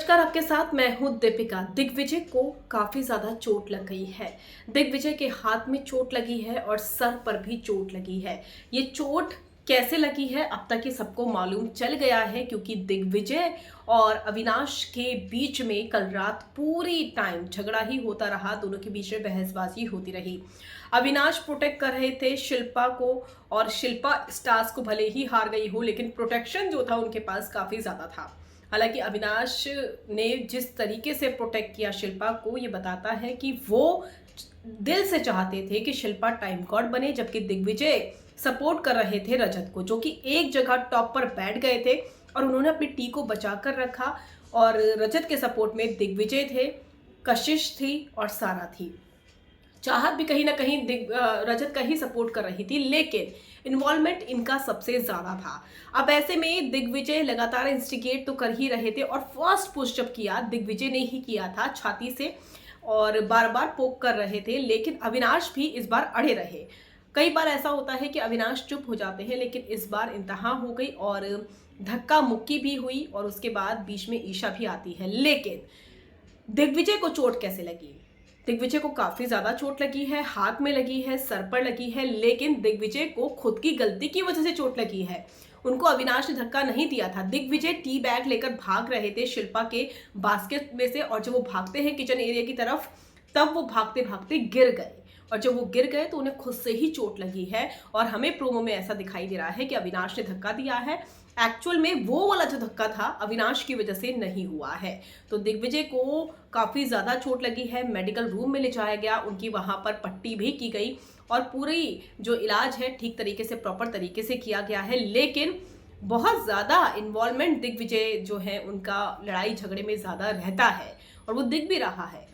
नमस्कार, आपके साथ मैं हूं दीपिका। दिग्विजय को काफी ज्यादा चोट लग गई है। दिग्विजय के हाथ में चोट लगी है और सर पर भी चोट लगी है। ये चोट कैसे लगी है अब तक ये सबको मालूम चल गया है, क्योंकि दिग्विजय और अविनाश के बीच में कल रात पूरी टाइम झगड़ा ही होता रहा। दोनों के बीच में बहसबाजी होती रही। अविनाश प्रोटेक्ट कर रहे थे शिल्पा को, और शिल्पा स्टार्स को भले ही हार गई हो, लेकिन प्रोटेक्शन जो था उनके पास काफी ज्यादा था। हालांकि अविनाश ने जिस तरीके से प्रोटेक्ट किया शिल्पा को, ये बताता है कि वो दिल से चाहते थे कि शिल्पा टाइम गॉड बने, जबकि दिग्विजय सपोर्ट कर रहे थे रजत को, जो कि एक जगह टॉप पर बैठ गए थे और उन्होंने अपनी टी को बचा कर रखा। और रजत के सपोर्ट में दिग्विजय थे, कशिश थी और सारा थी। चाहत भी कहीं ना कहीं रजत का ही सपोर्ट कर रही थी, लेकिन इन्वॉल्वमेंट इनका सबसे ज्यादा था। अब ऐसे में दिग्विजय लगातार इंस्टिगेट तो कर ही रहे थे, और फर्स्ट पुशअप किया दिग्विजय ने ही किया था छाती से, और बार बार पोक कर रहे थे। लेकिन अविनाश भी इस बार अड़े रहे। कई बार ऐसा होता है कि अविनाश चुप हो जाते हैं, लेकिन इस बार इंतहा हो गई और धक्का मुक्की भी हुई, और उसके बाद बीच में ईशा भी आती है। लेकिन दिग्विजय को चोट कैसे लगी? दिग्विजय को काफी ज्यादा चोट लगी है, हाथ में लगी है, सर पर लगी है, लेकिन दिग्विजय को खुद की गलती की वजह से चोट लगी है। उनको अविनाश ने धक्का नहीं दिया था। दिग्विजय टी बैग लेकर भाग रहे थे शिल्पा के बास्केट में से, और जब वो भागते हैं किचन एरिया की तरफ, तब वो भागते भागते गिर गए, और जब वो गिर गए तो उन्हें खुद से ही चोट लगी है। और हमें प्रोमो में ऐसा दिखाई दे रहा है कि अविनाश ने धक्का दिया है। एक्चुअल में वो वाला जो धक्का था अविनाश की वजह से नहीं हुआ है। तो दिग्विजय को काफी ज्यादा चोट लगी है। मेडिकल रूम में ले जाया गया, उनकी वहां पर पट्टी भी की गई, और पूरी जो इलाज है ठीक तरीके से, प्रॉपर तरीके से किया गया है। लेकिन बहुत ज्यादा इन्वॉल्वमेंट दिग्विजय जो है उनका लड़ाई झगड़े में ज्यादा रहता है, और वो दिख भी रहा है।